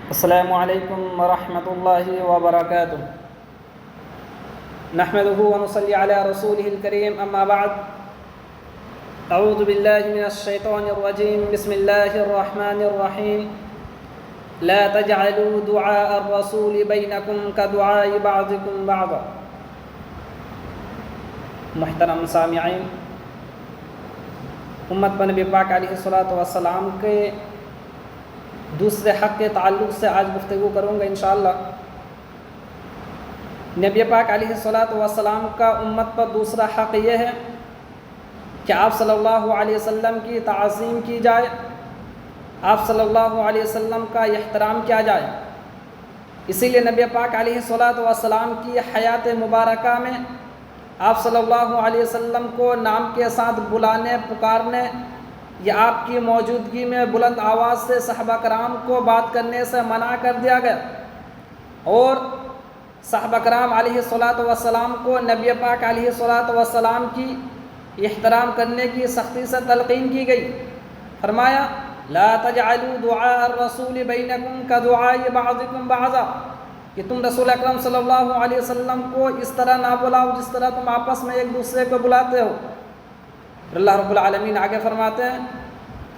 السلام علیکم ورحمۃ اللہ وبرکاتہ نحمده ونصلي على رسوله الكريم اما بعد اعوذ باللہ من الشیطان الرجیم بسم اللہ الرحمن الرحیم لا تجعلوا دعاء الرسول بینکم كدعاء بعضکم بعضا۔ محترم سامعین، امت پر نبی پاک علیہ الصلوۃ والسلام کے دوسرے حق کے تعلق سے آج گفتگو کروں گا انشاءاللہ۔ نبی پاک علیہ الصلوۃ والسلام کا امت پر دوسرا حق یہ ہے کہ آپ صلی اللہ علیہ وسلم کی تعظیم کی جائے، آپ صلی اللہ علیہ وسلم کا احترام کیا جائے۔ اسی لیے نبی پاک علیہ الصلوۃ والسلام کی حیات مبارکہ میں آپ صلی اللہ علیہ وسلم کو نام کے ساتھ بلانے پکارنے یا آپ کی موجودگی میں بلند آواز سے صحابہ کرام کو بات کرنے سے منع کر دیا گیا، اور صحابہ کرام علیہ الصلوۃ والسلام کو نبی پاک علیہ الصلوۃ والسلام کی احترام کرنے کی سختی سے تلقین کی گئی۔ فرمایا لا تجعلوا دعاء الرسول بینکم كدعاء بعضکم بعضا، کہ تم رسول اکرم صلی اللہ علیہ وسلم کو اس طرح نہ بلاؤ جس طرح تم آپس میں ایک دوسرے کو بلاتے ہو۔ اللہ رب العالمین آگے فرماتے ہیں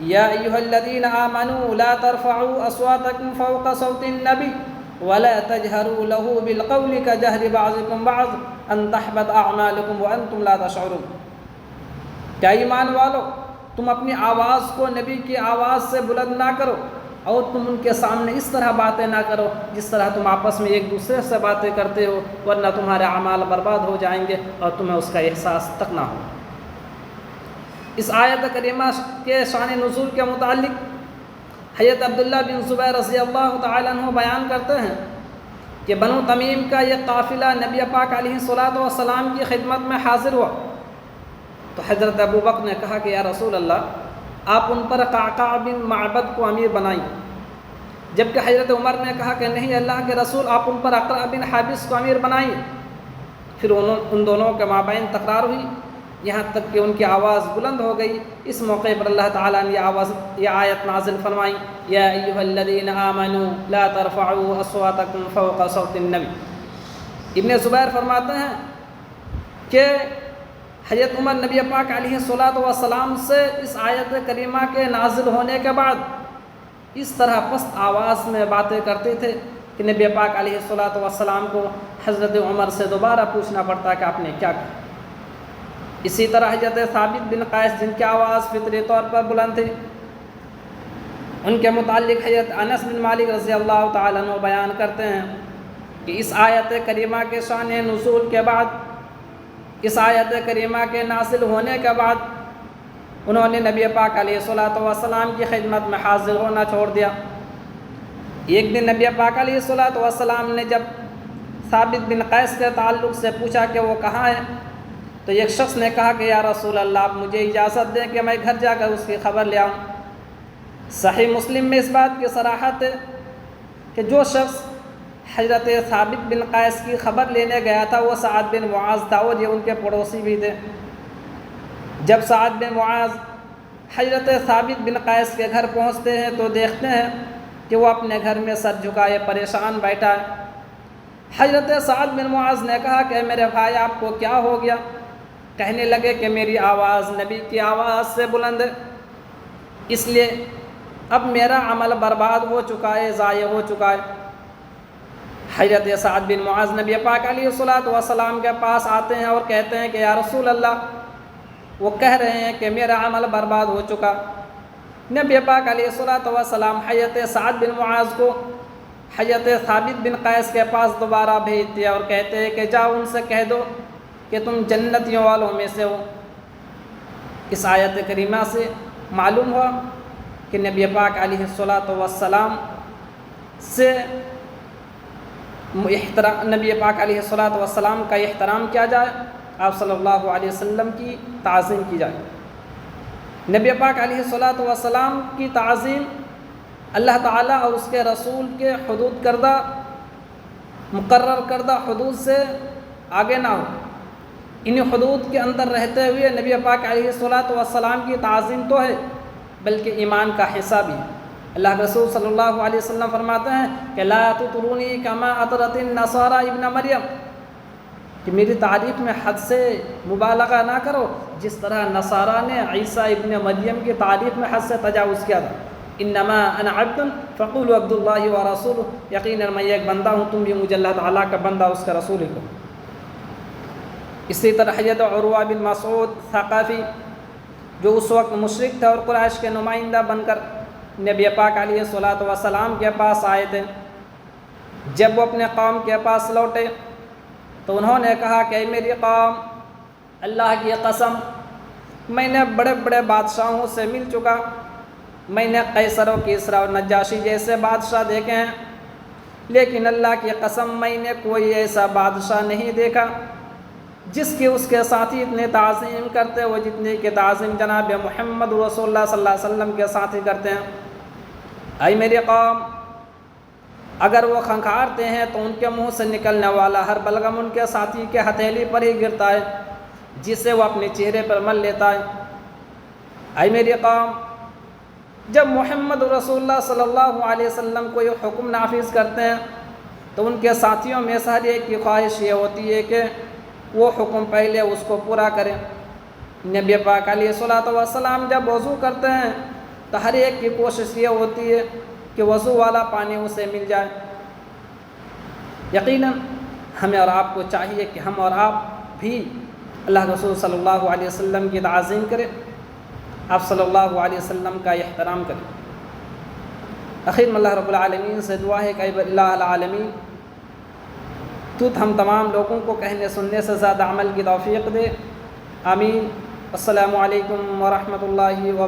یا ایھا الذین آمنوا لا ترفعوا اصواتکم فوق صوت النبی ولا تجہروا له بالقول كجہر بعضکم بعض ان تحبط اعمالکم وانتم لا تشعرون۔ کیا ایمان والو، تم اپنی آواز کو نبی کی آواز سے بلند نہ کرو، اور تم ان کے سامنے اس طرح باتیں نہ کرو جس طرح تم آپس میں ایک دوسرے سے باتیں کرتے ہو، ورنہ تمہارے اعمال برباد ہو جائیں گے اور تمہیں اس کا احساس تک نہ ہو۔ اس آیت کریمہ کے شان نزول کے متعلق حضرت عبداللہ بن زبیر رضی اللہ تعالیٰ عنہ بیان کرتے ہیں کہ بنو تمیم کا یہ قافلہ نبی پاک علیہ الصلوۃ والسلام کی خدمت میں حاضر ہوا، تو حضرت ابو بکر نے کہا کہ یا رسول اللہ، آپ ان پر قعقاع بن معبد کو امیر بنائیں، جبکہ حضرت عمر نے کہا کہ نہیں اللہ کے رسول، آپ ان پر اقرع بن حابس کو امیر بنائیں۔ پھر ان دونوں کے مابین تکرار ہوئی، یہاں تک کہ ان کی آواز بلند ہو گئی۔ اس موقع پر اللہ تعالیٰ نے یہ آیت نازل فرمائی یا ایھا الذین آمنوا لا ترفعوا اصواتکم فوق صوت النبی۔ ابن زبیر فرماتے ہیں کہ حضرت عمر نبی پاک علیہ الصلوۃ والسلام سے اس آیت کریمہ کے نازل ہونے کے بعد اس طرح پست آواز میں باتیں کرتے تھے کہ نبی پاک علیہ الصلوۃ والسلام کو حضرت عمر سے دوبارہ پوچھنا پڑتا کہ آپ نے کیا کہا۔ اسی طرح حضرت ثابت بن قیس، جن کی آواز فطری طور پر بلند تھی، ان کے متعلق حضرت انس بن مالک رضی اللہ تعالیٰ عنہ بیان کرتے ہیں کہ اس آیت کریمہ کے شان نزول کے بعد، اس آیت کریمہ کے نازل ہونے کے بعد، انہوں نے نبی پاک علیہ الصلوۃ والسلام کی خدمت میں حاضر ہونا چھوڑ دیا۔ ایک دن نبی پاک علیہ الصلوۃ والسلام نے جب ثابت بن قیس کے تعلق سے پوچھا کہ وہ کہاں ہے، تو ایک شخص نے کہا کہ یا رسول اللہ، آپ مجھے اجازت دیں کہ میں گھر جا کر اس کی خبر لے آؤں۔ صحیح مسلم میں اس بات کی صراحت ہے کہ جو شخص حضرت ثابت بن قیس کی خبر لینے گیا تھا وہ سعد بن معاذ تھا، اور یہ ان کے پڑوسی بھی تھے۔ جب سعد بن معاذ حضرت ثابت بن قیس کے گھر پہنچتے ہیں تو دیکھتے ہیں کہ وہ اپنے گھر میں سر جھکائے پریشان بیٹھا ہے۔ حضرت سعد بن معاذ نے کہا کہ میرے بھائی، آپ کو کیا ہو گیا؟ کہنے لگے کہ میری آواز نبی کی آواز سے بلند ہے، اس لیے اب میرا عمل برباد ہو چکا ہے، ضائع ہو چکا ہے۔ حضرت سعد بن معاذ نبی پاک علیہ الصلوۃ والسلام کے پاس آتے ہیں اور کہتے ہیں کہ یا رسول اللہ، وہ کہہ رہے ہیں کہ میرا عمل برباد ہو چکا۔ نبی پاک علیہ الصلوۃ والسلام حضرت سعد بن معاذ کو حضرت ثابت بن قیس کے پاس دوبارہ بھیج دیا اور کہتے ہیں کہ جاؤ ان سے کہہ دو کہ تم جنتیوں والوں میں سے ہو۔ اس آیت کریمہ سے معلوم ہوا کہ نبی پاک علیہ الصلوۃ والسلام سے نبی پاک علیہ الصلوۃ والسلام کا احترام کیا جائے، آپ صلی اللہ علیہ وسلم کی تعظیم کی جائے۔ نبی پاک علیہ الصلوۃ والسلام کی تعظیم اللہ تعالیٰ اور اس کے رسول کے حدود کردہ مقرر کردہ حدود سے آگے نہ ہو، انہی حدود کے اندر رہتے ہوئے نبی پاک علیہ الصلوۃ والسلام کی تعظیم تو ہے، بلکہ ایمان کا حصہ بھی ہے۔ اللہ کے رسول صلی اللہ علیہ وسلم فرماتے ہیں کہ لا تطرونی کما اطرت النصارى ابن مریم، کہ میری تعریف میں حد سے مبالغہ نہ کرو جس طرح نصارہ نے عیسیٰ ابن مریم کی تعریف میں حد سے تجاوز کیا تھا۔ انما انا عبد فقولوا عبد اللہ ورسولہ، یقیناً میں ایک بندہ ہوں، تم بھی مجھے اللہ تعالیٰ کا بندہ اس کا رسول ہی کہو۔ اسی طرح حضرت عروہ بن مسعود ثقفی جو اس وقت مشرک تھے اور قریش کے نمائندہ بن کر نبی پاک علیہ الصلوۃ والسلام کے پاس آئے تھے، جب وہ اپنے قوم کے پاس لوٹے تو انہوں نے کہا کہ اے میری قوم، اللہ کی قسم میں نے بڑے بڑے بادشاہوں سے مل چکا، میں نے قیصر و کسریٰ اور نجاشی جیسے بادشاہ دیکھے ہیں، لیکن اللہ کی قسم میں نے کوئی ایسا بادشاہ نہیں دیکھا جس کی اس کے ساتھی اتنے تعظیم کرتے وہ جتنی کہ تعظیم جناب محمد رسول اللہ صلی اللہ علیہ وسلم کے ساتھی کرتے ہیں۔ اے میری قوم، اگر وہ کھنکھارتے ہیں تو ان کے منہ سے نکلنے والا ہر بلغم ان کے ساتھی کے ہتھیلی پر ہی گرتا ہے جسے وہ اپنے چہرے پر مل لیتا ہے۔ اے میری قوم، جب محمد رسول اللہ صلی اللہ علیہ وسلم کو یہ حکم نافذ کرتے ہیں تو ان کے ساتھیوں میں سے ہر ایک کی خواہش یہ ہوتی ہے کہ وہ حکم پہلے اس کو پورا کریں۔ نبی پاک علیہ الصلوۃ والسلام جب وضو کرتے ہیں تو ہر ایک کی کوشش یہ ہوتی ہے کہ وضو والا پانی اسے مل جائے۔ یقیناً ہمیں اور آپ کو چاہیے کہ ہم اور آپ بھی اللہ کے رسول صلی اللہ علیہ وسلم کی تعظیم کریں، آپ صلی اللہ علیہ وسلم کا احترام کریں۔ آخر میں اللہ رب العالمین سے دعا ہے کہ اے اللہ العالمین تو ہم تمام لوگوں کو کہنے سننے سے زیادہ عمل کی توفیق دے، آمین۔ السلام علیکم ورحمۃ اللہ وبرکاتہ۔